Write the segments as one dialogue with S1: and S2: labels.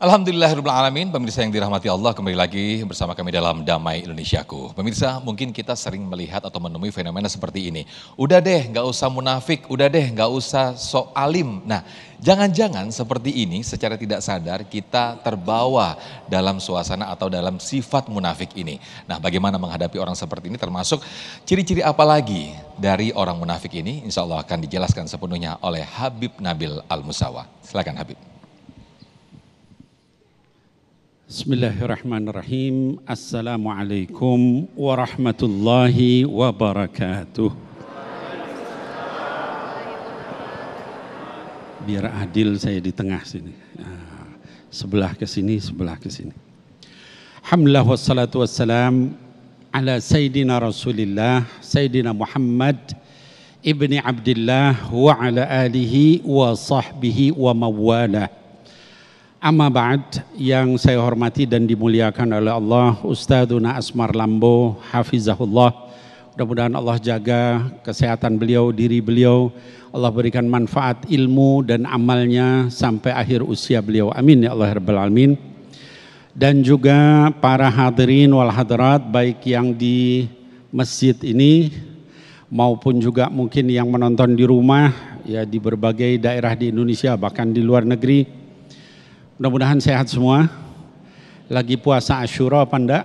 S1: Alhamdulillahirrahmanirrahim, pemirsa yang dirahmati Allah, kembali lagi bersama kami dalam Damai Indonesiaku. Pemirsa, mungkin kita sering melihat atau menemui fenomena seperti ini. Udah deh, nggak usah munafik, udah deh, nggak usah sok alim. Nah, jangan-jangan seperti ini secara tidak sadar kita terbawa dalam suasana atau dalam sifat munafik ini. Nah, bagaimana menghadapi orang seperti ini, termasuk ciri-ciri apa lagi dari orang munafik ini, insya Allah akan dijelaskan sepenuhnya oleh Habib Nabil Al-Musawa. Silakan Habib.
S2: Bismillahirrahmanirrahim. Assalamualaikum warahmatullahi wabarakatuh. Biar adil saya di tengah sini. Sebelah ke sini, sebelah ke sini. Alhamdulillah wassalatu wassalam ala Sayyidina Rasulillah, Sayyidina Muhammad ibni Abdillah wa ala alihi wa sahbihi wa mawalah. Amma ba'd, yang saya hormati dan dimuliakan oleh Allah, Ustadzuna Asmar Lambo, hafizahullah. Mudah-mudahan Allah jaga kesehatan beliau, diri beliau. Allah berikan manfaat ilmu dan amalnya sampai akhir usia beliau. Amin ya Allah rabbal alamin. Dan juga para hadirin wal hadirat, baik yang di masjid ini maupun juga mungkin yang menonton di rumah, ya di berbagai daerah di Indonesia bahkan di luar negeri. Mudah-mudahan sehat semua. Lagi puasa Asyura apa enggak?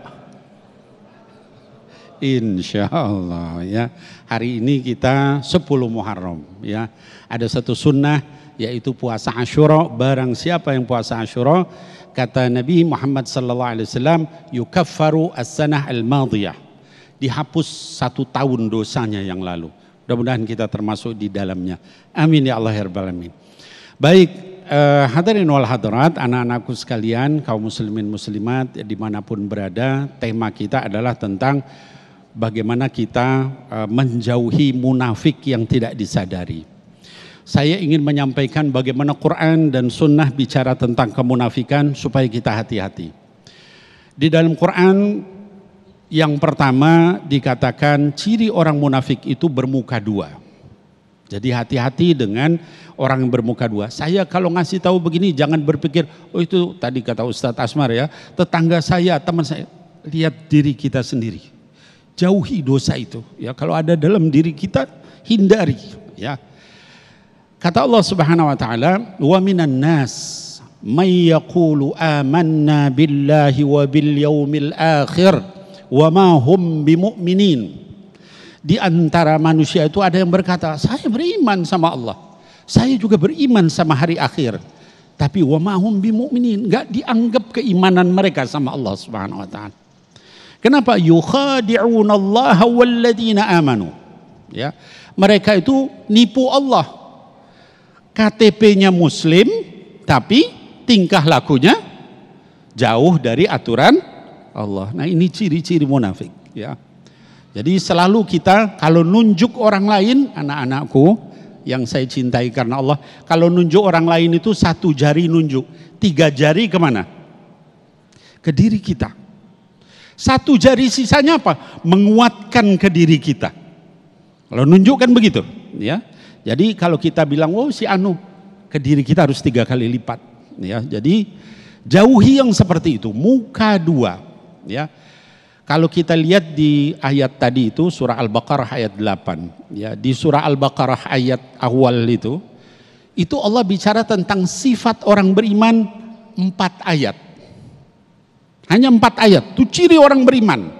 S2: Insya Allah ya. Hari ini kita 10 Muharram ya. Ada satu sunnah yaitu puasa Asyura. Barang siapa yang puasa Asyura, kata Nabi Muhammad SAW, yukaffaru as-sanah al-madiyah. Dihapus 1 tahun dosanya yang lalu. Mudah-mudahan kita termasuk di dalamnya. Amin ya Allah ya rabbal alamin. Baik. Hadirin wal hadirat, anak-anakku sekalian, kaum muslimin muslimat dimanapun berada, tema kita adalah tentang bagaimana kita menjauhi munafik yang tidak disadari. Saya ingin menyampaikan bagaimana Quran dan Sunnah bicara tentang kemunafikan supaya kita hati-hati. Di dalam Quran yang pertama dikatakan ciri orang munafik itu bermuka dua. Jadi hati-hati dengan orang yang bermuka dua. Saya kalau ngasih tahu begini jangan berpikir, oh itu tadi kata Ustadz Asmar ya, tetangga saya, teman saya. Lihat diri kita sendiri. Jauhi dosa itu. Ya, kalau ada dalam diri kita hindari. Ya. Kata Allah Subhanahu Wa Taala, wa minan nas may yaqulu amanna billahi wa bil yaumil akhir wa ma hum bimu'minin. Di antara manusia itu ada yang berkata, saya beriman sama Allah, saya juga beriman sama hari akhir, tapi wa ma hum bimu'minin, enggak dianggap keimanan mereka sama Allah Subhanahu wa taala. Kenapa? Yukhadi'unallaha walladzina amanu. Ya, mereka itu nipu Allah. KTP-nya muslim tapi tingkah lakunya jauh dari aturan Allah. Nah, ini ciri-ciri munafik, ya. Jadi selalu kita kalau nunjuk orang lain, anak-anakku yang saya cintai karena Allah, kalau nunjuk orang lain itu 1 jari nunjuk, 3 jari kemana? Ke diri kita. 1 jari sisanya apa? Menguatkan ke diri kita. Kalau nunjuk kan begitu, ya. Jadi kalau kita bilang, oh si Anu, ke diri kita harus 3 kali lipat, ya. Jadi jauhi yang seperti itu, muka dua, ya. Kalau kita lihat di ayat tadi itu surah Al-Baqarah ayat 8, ya, di surah Al-Baqarah ayat awal itu Allah bicara tentang sifat orang beriman 4 ayat. Hanya 4 ayat, itu ciri orang beriman.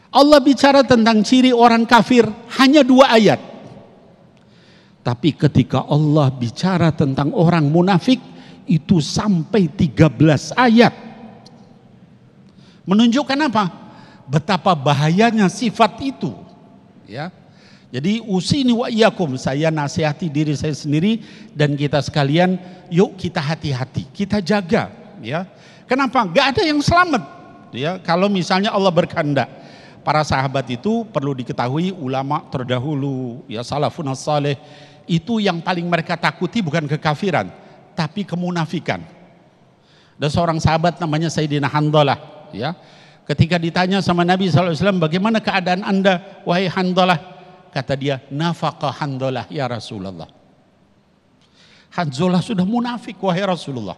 S2: Allah bicara tentang ciri orang kafir hanya 2 ayat. Tapi ketika Allah bicara tentang orang munafik itu sampai 13 ayat. Menunjukkan apa? Betapa bahayanya sifat itu, ya. Jadi usini wa iyyakum, saya nasihati diri saya sendiri dan kita sekalian, yuk kita hati-hati, kita jaga, ya. Kenapa? Gak ada yang selamat, ya. Kalau misalnya Allah berkehendak, para sahabat itu perlu diketahui, ulama terdahulu, ya, salafun saleh, itu yang paling mereka takuti bukan kekafiran, tapi kemunafikan. Ada seorang sahabat namanya Sayyidina Handalah. Ya, ketika ditanya sama Nabi SAW, bagaimana keadaan anda wahai Handalah? Kata dia, nafaqah Handalah ya Rasulullah. Hanzalah sudah munafik wahai Rasulullah.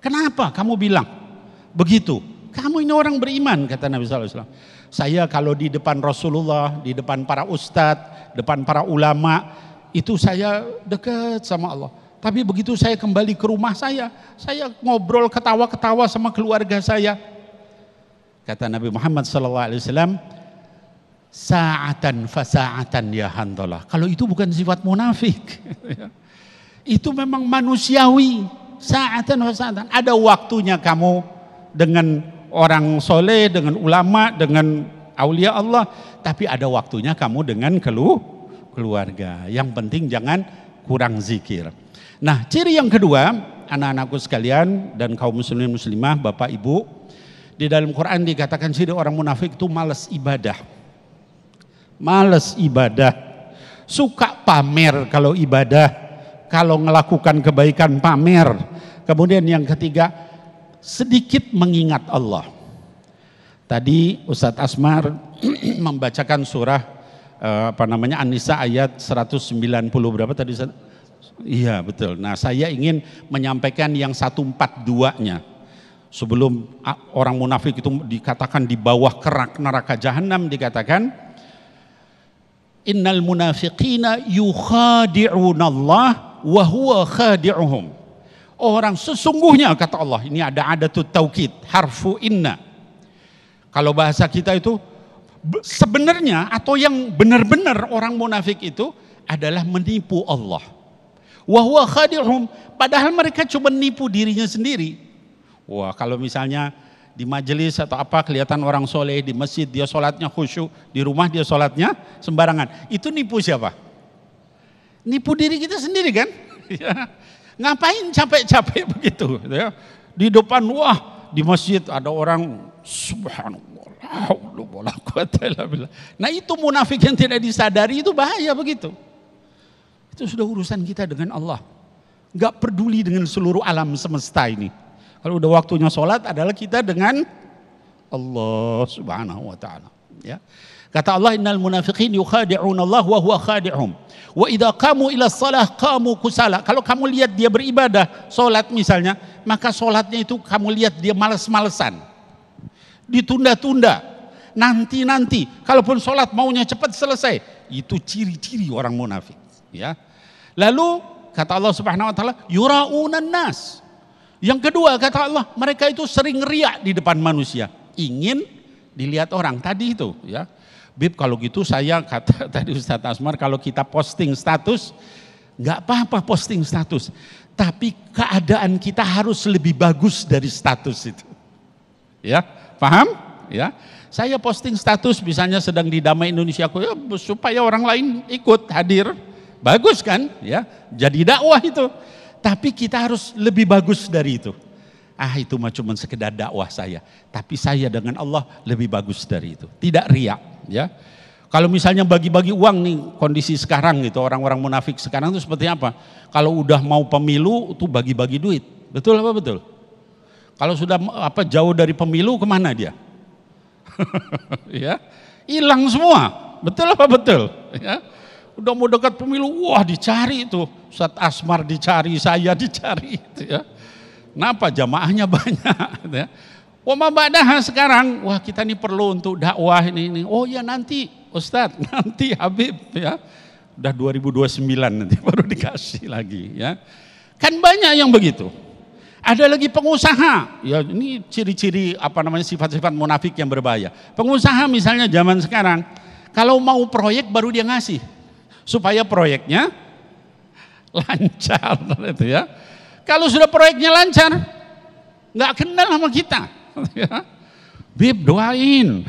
S2: Kenapa kamu bilang begitu? Kamu ini orang beriman, kata Nabi SAW. Saya kalau di depan Rasulullah, di depan para ustadz, depan para ulama, itu saya dekat sama Allah. Tapi begitu saya kembali ke rumah saya ngobrol ketawa-ketawa sama keluarga saya. Kata Nabi Muhammad SAW, sa'atan fasa'atan ya Handalah. Kalau itu bukan sifat munafik. Itu memang manusiawi. Sa'atan fasa'atan. Ada waktunya kamu dengan orang soleh, dengan ulama, dengan aulia Allah. Tapi ada waktunya kamu dengan keluarga. Yang penting jangan kurang zikir. Nah, ciri yang kedua, anak-anakku sekalian dan kaum muslimin muslimah, bapak ibu, di dalam Quran dikatakan ciri orang munafik itu malas ibadah. Malas ibadah. Suka pamer kalau ibadah. Kalau melakukan kebaikan pamer. Kemudian yang ketiga, sedikit mengingat Allah. Tadi Ustadz Asmar membacakan surah An-Nisa ayat 190 berapa tadi? Iya betul. Nah saya ingin menyampaikan yang 142-nya. Sebelum orang munafik itu dikatakan di bawah kerak neraka jahanam, dikatakan innal munafiqina yukhadi'unallah wa huwa khadi'uhum. Orang sesungguhnya, kata Allah, ini ada adatut taukid, harfu inna. Kalau bahasa kita itu sebenarnya atau yang benar-benar orang munafik itu adalah menipu Allah. Wa huwa khadi'uhum, padahal mereka cuma nipu dirinya sendiri. Wah, kalau misalnya di majelis atau apa kelihatan orang soleh, di masjid dia sholatnya khusyuk, di rumah dia sholatnya sembarangan. Itu nipu siapa? Nipu diri kita sendiri kan? Ngapain capek-capek begitu? Di depan, wah di masjid ada orang subhanallah. Nah itu munafik yang tidak disadari, itu bahaya begitu. Itu sudah urusan kita dengan Allah. Gak peduli dengan seluruh alam semesta ini. Kalau udah waktunya sholat adalah kita dengan Allah subhanahu wa ta'ala. Ya. Kata Allah, innal munafiqin yukhadi'una Allah wa huwa khadi'hum. Wa idza qamu ila shalah qamu kusala. Kalau kamu lihat dia beribadah, sholat misalnya, maka sholatnya itu kamu lihat dia malas-malesan. Ditunda-tunda. Nanti-nanti. Kalaupun sholat maunya cepat selesai. Itu ciri-ciri orang munafik. Ya. Lalu kata Allah subhanahu wa ta'ala, yura'unan nas. Yang kedua kata Allah, mereka itu sering riak di depan manusia. Ingin dilihat orang. Tadi itu ya. Bib kalau gitu saya kata tadi Ustadz Asmar, kalau kita posting status, nggak apa-apa posting status. Tapi keadaan kita harus lebih bagus dari status itu. Ya, paham? Ya. Saya posting status misalnya sedang di Damai Indonesiaku, ya, supaya orang lain ikut hadir. Bagus kan? Ya, jadi dakwah itu. Tapi kita harus lebih bagus dari itu. Itu mah cuma sekedar dakwah saya. Tapi saya dengan Allah lebih bagus dari itu. Tidak riak. Ya, kalau misalnya bagi-bagi uang nih kondisi sekarang gitu, orang-orang munafik sekarang itu seperti apa? Kalau udah mau pemilu itu bagi-bagi duit. Betul apa betul? Kalau sudah jauh dari pemilu kemana dia? Ya, hilang semua. Betul apa betul? Ya. Udah mau dekat pemilu, wah dicari itu. Ustadz Asmar dicari, saya dicari. Gitu ya. Kenapa? Jamaahnya banyak. Gitu ya. Wama ba'daha sekarang, wah kita ini perlu untuk dakwah ini. Oh ya nanti Ustadz, nanti Habib ya. Udah 2029 nanti baru dikasih lagi ya. Kan banyak yang begitu. Ada lagi pengusaha. Ya ini ciri-ciri sifat-sifat munafik yang berbahaya. Pengusaha misalnya zaman sekarang, kalau mau proyek baru dia ngasih. Supaya proyeknya lancar itu ya. Kalau sudah proyeknya lancar, nggak kenal sama kita. Bib doain,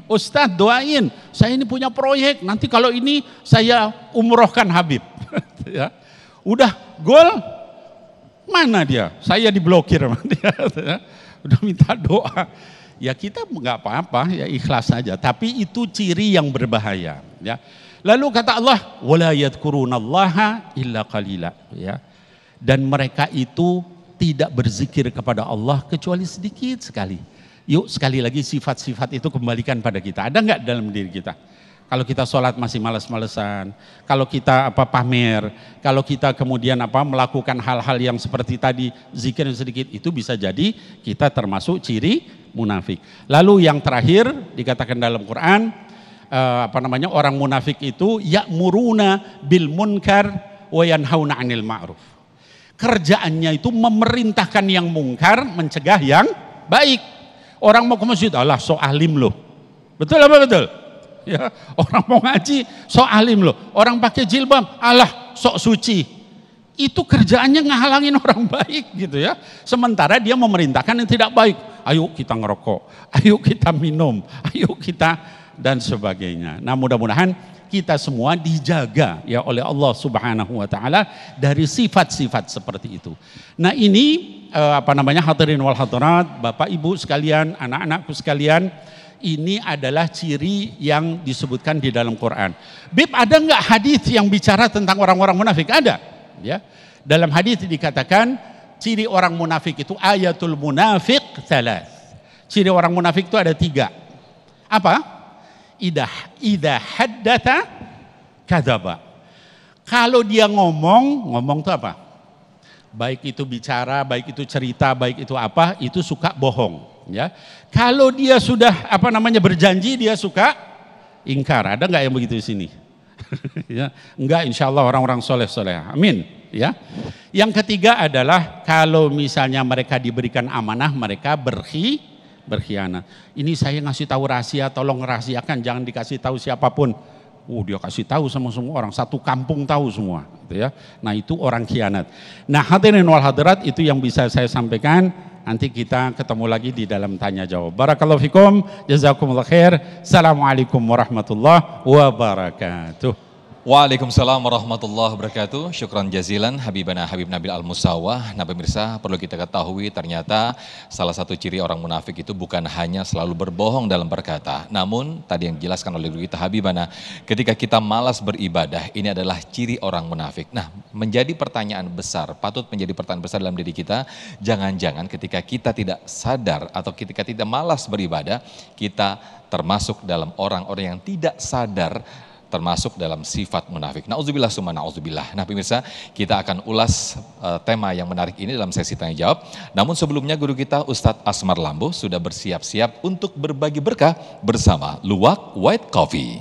S2: Ustadz doain, saya ini punya proyek, nanti kalau ini saya umrohkan Habib. Ya. Udah gol, mana dia? Saya diblokir sama dia. Udah minta doa. Ya kita nggak apa-apa, ya ikhlas saja. Tapi itu ciri yang berbahaya. Ya. Lalu kata Allah, wala yadhkurunallaha illa qalila. Ya. Dan mereka itu tidak berzikir kepada Allah kecuali sedikit sekali. Yuk sekali lagi sifat-sifat itu kembalikan pada kita. Ada nggak dalam diri kita? Kalau kita sholat masih males-malesan, kalau kita pamer, kalau kita kemudian melakukan hal-hal yang seperti tadi zikir sedikit, itu bisa jadi kita termasuk ciri munafik. Lalu yang terakhir dikatakan dalam Quran, orang munafik itu ya'muruna bil munkar wa yanhauna 'anil ma'ruf. Kerjaannya itu memerintahkan yang mungkar, mencegah yang baik. Orang mau ke masjid, Allah sok alim loh. Betul apa betul? Ya, orang mau ngaji, sok alim loh. Orang pakai jilbab, Allah sok suci. Itu kerjaannya ngehalangin orang baik gitu ya. Sementara dia memerintahkan yang tidak baik. Ayo kita ngerokok, ayo kita minum, ayo kita dan sebagainya. Nah, mudah-mudahan kita semua dijaga ya oleh Allah Subhanahu wa taala dari sifat-sifat seperti itu. Nah, ini hadirin wal hadirat, Bapak Ibu sekalian, anak-anakku sekalian, ini adalah ciri yang disebutkan di dalam Quran. Bib, ada nggak hadis yang bicara tentang orang-orang munafik? Ada. Ya, dalam hadis dikatakan ciri orang munafik itu ayatul munafik salas. Ciri orang munafik itu ada 3. Apa? Idza haddatsa kadzaba. Kalau dia ngomong itu apa? Baik itu bicara, baik itu cerita, baik itu apa, itu suka bohong. Ya, kalau dia sudah berjanji, dia suka ingkar. Ada nggak yang begitu di sini? Ya, enggak, insya Allah orang-orang soleh-soleh. Amin. Ya. Yang ketiga adalah kalau misalnya mereka diberikan amanah, mereka berkhianat. Ini saya ngasih tahu rahasia, tolong rahasiakan, jangan dikasih tahu siapapun. Dia kasih tahu sama semua orang, satu kampung tahu semua, gitu ya. Nah, itu orang khianat. Nah, hadirin wal hadirat, itu yang bisa saya sampaikan. Nanti kita ketemu lagi di dalam tanya jawab. Barakallahu fikum, jazakumullah khair. Assalamualaikum warahmatullahi wabarakatuh.
S1: Waalaikumsalam warahmatullahi wabarakatuh. Syukran jazilan Habibana Habib Nabil Al-Musawwah. Nah pemirsa, perlu kita ketahui ternyata salah satu ciri orang munafik itu bukan hanya selalu berbohong dalam berkata. Namun tadi yang dijelaskan oleh kita Habibana, ketika kita malas beribadah, ini adalah ciri orang munafik. Nah, menjadi pertanyaan besar, patut menjadi pertanyaan besar dalam diri kita, jangan-jangan ketika kita tidak sadar atau ketika tidak malas beribadah, kita termasuk dalam orang-orang yang tidak sadar termasuk dalam sifat munafik. Nauzubillah summa nauzubillah. Nah pemirsa, kita akan ulas tema yang menarik ini dalam sesi tanya jawab. Namun sebelumnya guru kita Ustadz Asmar Lambo sudah bersiap-siap untuk berbagi berkah bersama Luwak White Coffee.